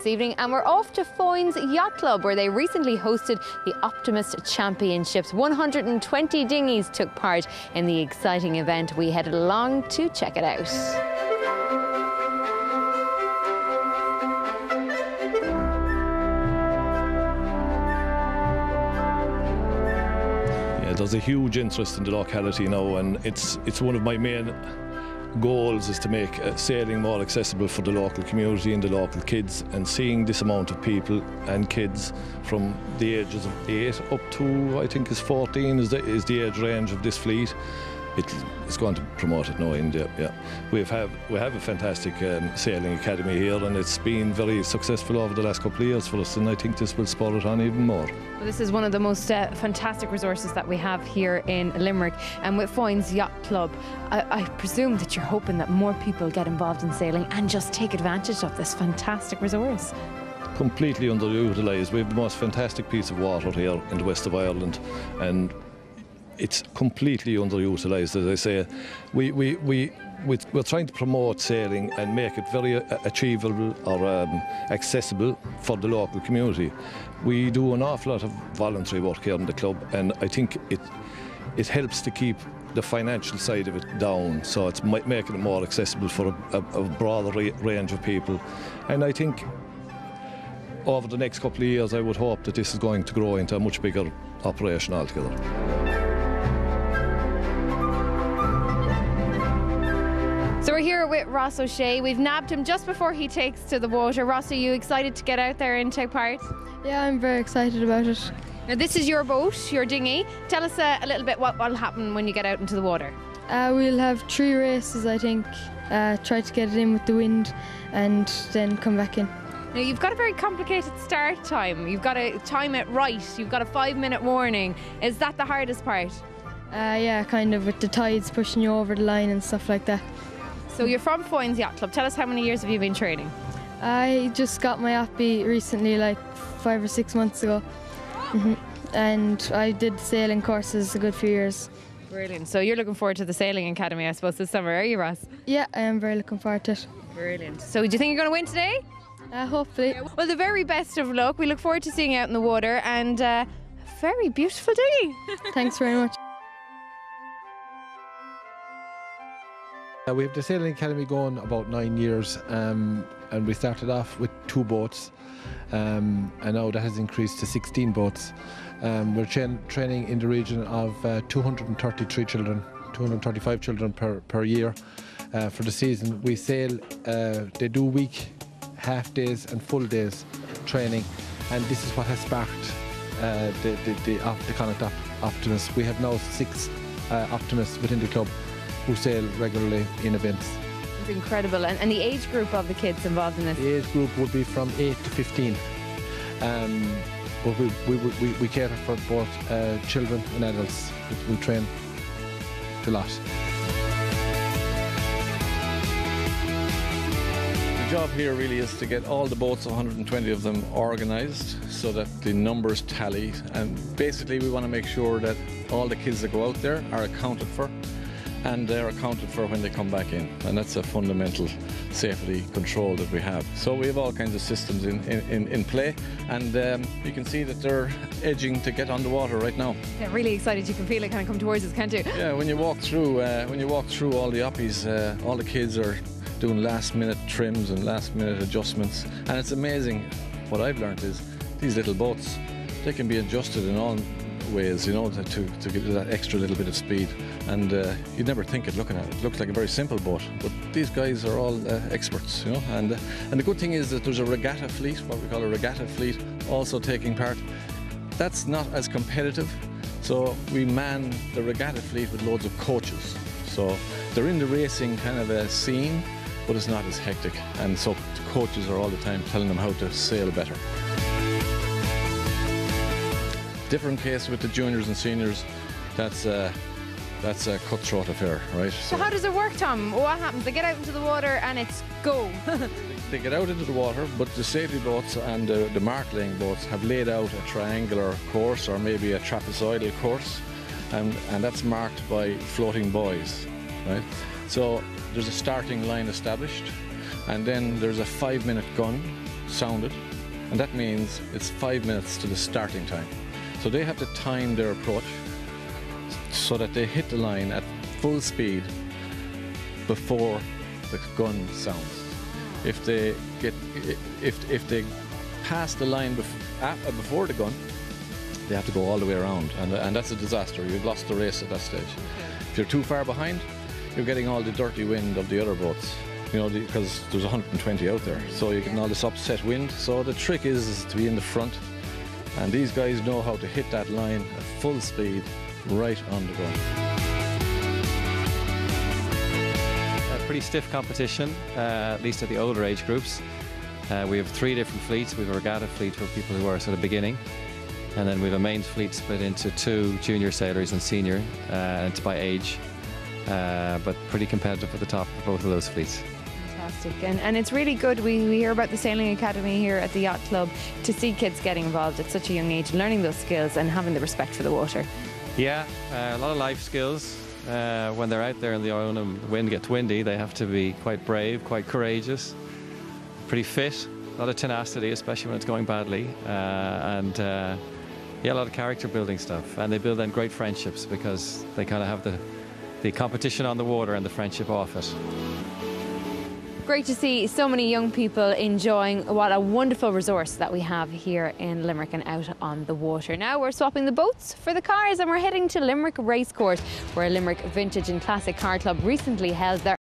this evening, and we're off to Foynes Yacht Club, where they recently hosted the Optimist Championships. 120 dinghies took part in the exciting event. We headed along to check it out. There's a huge interest in the locality now, and it's one of my main goals is to make sailing more accessible for the local community and the local kids. And seeing this amount of people and kids from the ages of 8 up to I think is 14 is the age range of this fleet. It's going to promote it now in India. Yeah, we have a fantastic sailing academy here, and it's been very successful over the last couple of years for us, and I think this will spur it on even more. Well, this is one of the most fantastic resources that we have here in Limerick, and with Foynes Yacht Club, I presume that you're hoping that more people get involved in sailing and just take advantage of this fantastic resource. Completely underutilised. We have the most fantastic piece of water here in the west of Ireland, and it's completely underutilised. As I say, we're trying to promote sailing and make it very achievable or accessible for the local community. We do an awful lot of voluntary work here in the club, and I think it helps to keep the financial side of it down, so it's making it more accessible for a broader range of people. And I think over the next couple of years I would hope that this is going to grow into a much bigger operation altogether. So we're here with Ross O'Shea. We've nabbed him just before he takes to the water. Ross, are you excited to get out there and take part? Yeah, I'm very excited about it. Now, this is your boat, your dinghy. Tell us a little bit what will happen when you get out into the water. We'll have 3 races, I think. Try to get it in with the wind and then come back in. Now, you've got a very complicated start time. You've got to time it right. You've got a 5-minute warning. Is that the hardest part? Yeah, kind of, with the tides pushing you over the line and stuff like that. So you're from Foynes Yacht Club. Tell us, how many years have you been training? I just got my Oppie recently, like 5 or 6 months ago. And I did sailing courses a good few years. Brilliant. So you're looking forward to the sailing academy, I suppose, this summer, are you, Ross? Yeah, I am very looking forward to it. Brilliant. So do you think you're going to win today? Hopefully. Well, the very best of luck. We look forward to seeing you out in the water, and a very beautiful day. Thanks very much. We have the Sailing Academy going about 9 years, and we started off with 2 boats, and now that has increased to 16 boats. We're training in the region of 233 children, 235 children per year for the season. We sail, they do week, half days and full days training, and this is what has sparked the Connacht Optimists. We have now 6 optimists within the club who sail regularly in events. It's incredible. And the age group of the kids involved in this? The age group would be from 8 to 15. But we cater for both children and adults. We train a lot. The job here really is to get all the boats, 120 of them, organised so that the numbers tally. And basically we want to make sure that all the kids that go out there are accounted for, and they're accounted for when they come back in, and that's a fundamental safety control that we have. So we have all kinds of systems in play, and you can see that they're edging to get on the water right now. Yeah, really excited. You can feel it kind of come towards us, can't you? Yeah, when you walk through all the Oppies, all the kids are doing last-minute trims and last-minute adjustments, and it's amazing. What I've learned is these little boats, they can be adjusted in all ways, you know, to give that extra little bit of speed. And you'd never think it looking at it. It looks like a very simple boat, but these guys are all experts, you know. And the good thing is that there's a regatta fleet, what we call a regatta fleet, also taking part. That's not as competitive, so we man the regatta fleet with loads of coaches. So they're in the racing kind of a scene, but it's not as hectic. And so the coaches are all the time telling them how to sail better. Different case with the juniors and seniors. That's a cutthroat affair, right? So how does it work, Tom? What happens? They get out into the water and it's go. They get out into the water, but the safety boats and the mark laying boats have laid out a triangular course or maybe a trapezoidal course, and that's marked by floating buoys, right? So there's a starting line established, and then there's a 5-minute gun sounded, and that means it's 5 minutes to the starting time. So they have to time their approach so that they hit the line at full speed before the gun sounds. If they pass the line before the gun, they have to go all the way around, and that's a disaster. You've lost the race at that stage. If you're too far behind, you're getting all the dirty wind of the other boats, you know, because there's 120 out there, so you're getting all this upset wind. So the trick is to be in the front, and these guys know how to hit that line at full speed right on the gun. A pretty stiff competition, at least at the older age groups. We have 3 different fleets. We have a regatta fleet for people who are sort of beginning, and then we have a main fleet split into 2 junior sailors and senior, and it's by age, but pretty competitive at the top of both of those fleets. Fantastic, and it's really good. We hear about the Sailing Academy here at the Yacht Club, to see kids getting involved at such a young age, learning those skills and having the respect for the water. Yeah, a lot of life skills. When they're out there in the oil and the wind gets windy, they have to be quite brave, quite courageous, pretty fit, a lot of tenacity, especially when it's going badly, and yeah, a lot of character building stuff. And they build then great friendships because they kind of have the competition on the water and the friendship off it. Great to see so many young people enjoying what a wonderful resource that we have here in Limerick and out on the water. Now we're swapping the boats for the cars, and we're heading to Limerick Racecourse, where Limerick Vintage and Classic Car Club recently held their